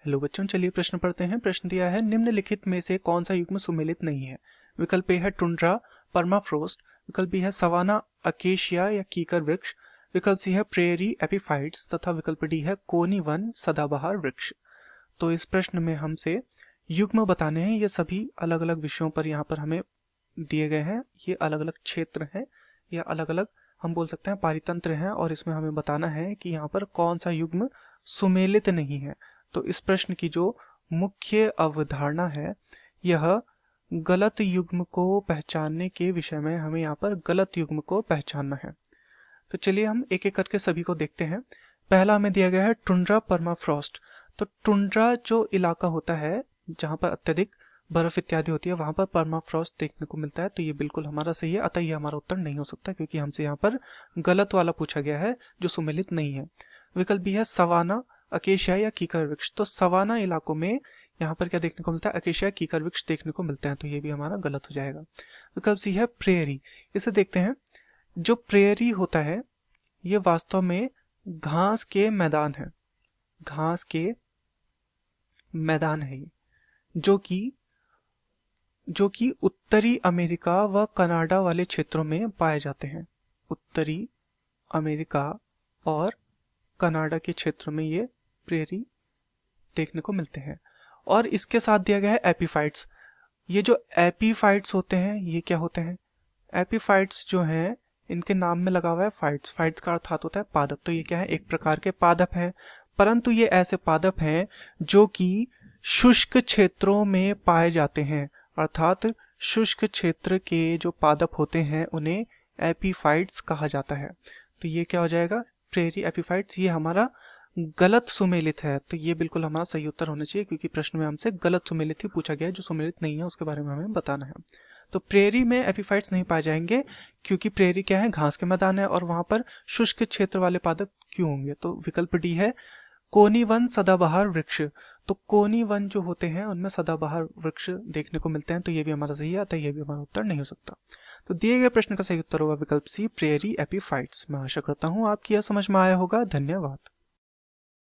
Hello बच्चों, चलिए प्रश्न पढ़ते हैं। प्रश्न दिया है, निम्नलिखित में से कौन सा युग्म सुमेलित नहीं है। विकल्प ए है टुंड्रा परमाफ्रोस्ट, विकल्प बी है सवाना अकेशिया या कीकर वृक्ष, विकल्प सी है प्रेयरी एपिफाइट्स तथा विकल्प डी है कोनी वन सदाबहार वृक्ष। तो इस प्रश्न में हमसे युग्म बताने हैं। ये सभी अलग अलग विषयों पर यहाँ पर हमें दिए गए हैं। ये अलग अलग क्षेत्र हैं या अलग अलग हम बोल सकते हैं पारितंत्र हैं, और इसमें हमें बताना है कि यहाँ पर कौन सा युग्म सुमेलित नहीं है। तो इस प्रश्न की जो मुख्य अवधारणा है, यह गलत युग्म को पहचानने के विषय में हमें यहाँ पर गलत युग्म को पहचानना है। तो चलिए हम एक एक करके सभी को देखते हैं। पहला हमें दिया गया है टुंड्रा परमाफ्रॉस्ट। तो टुंड्रा जो इलाका होता है जहाँ पर अत्यधिक बर्फ इत्यादि होती है, वहां पर परमाफ्रॉस्ट देखने को मिलता है। तो ये बिल्कुल हमारा सही है, अतः ये हमारा उत्तर नहीं हो सकता क्योंकि हमसे यहाँ पर गलत वाला पूछा गया है जो सुमेलित नहीं है। विकल्प बी है सवाना अकेशिया या कीकर वृक्ष। तो सवाना इलाकों में यहाँ पर क्या देखने को मिलता है, अकेशिया कीकर वृक्ष देखने को मिलते हैं, तो ये भी हमारा गलत हो जाएगा। विकल्प सी है प्रेयरी। इसे देखते हैं। जो प्रेयरी होता है ये वास्तव में घास के मैदान है, घास के मैदान है ये, जो कि उत्तरी अमेरिका व कनाडा वाले क्षेत्रों में पाए जाते हैं। उत्तरी अमेरिका और कनाडा के क्षेत्र में ये प्रेयरी देखने को मिलते हैं। और इसके साथ दिया गया है एपीफाइट्स। ये जो एपीफाइट्स होते हैं ये क्या होते हैं, एपीफाइट्स जो हैं इनके नाम में लगा हुआ है फाइट्स। फाइट्स का अर्थात होता है पादप। तो ये क्या है, एक प्रकार के पादप हैं, परंतु ये ऐसे पादप हैं जो कि शुष्क क्षेत्रों में पाए जाते हैं। अर्थात शुष्क क्षेत्र के जो पादप होते हैं उन्हें एपीफाइट्स कहा जाता है। तो ये क्या हो जाएगा, प्रेरी एपीफाइट्स। ये हमारा गलत सुमेलित है, तो ये बिल्कुल हमारा सही उत्तर होना चाहिए क्योंकि प्रश्न में हमसे गलत सुमेलित ही पूछा गया है। जो सुमेलित नहीं है उसके बारे में हमें बताना है। तो प्रेरी में एपीफाइट्स नहीं पाए जाएंगे क्योंकि प्रेरी क्या है, घास के मैदान है, और वहां पर शुष्क क्षेत्र वाले पादप क्यों होंगे। तो विकल्प डी है कोनी वन सदाबहार वृक्ष। तो कोनी वन जो होते हैं उनमें सदाबहार वृक्ष देखने को मिलते हैं, तो ये भी हमारा सही है, अतः ये भी हमारा उत्तर नहीं हो सकता। तो दिए गए प्रश्न का सही उत्तर होगा विकल्प सी प्रेरी एपीफाइट्स। मैं आशा करता हूँ आपकी यह समझ में आया होगा। धन्यवाद।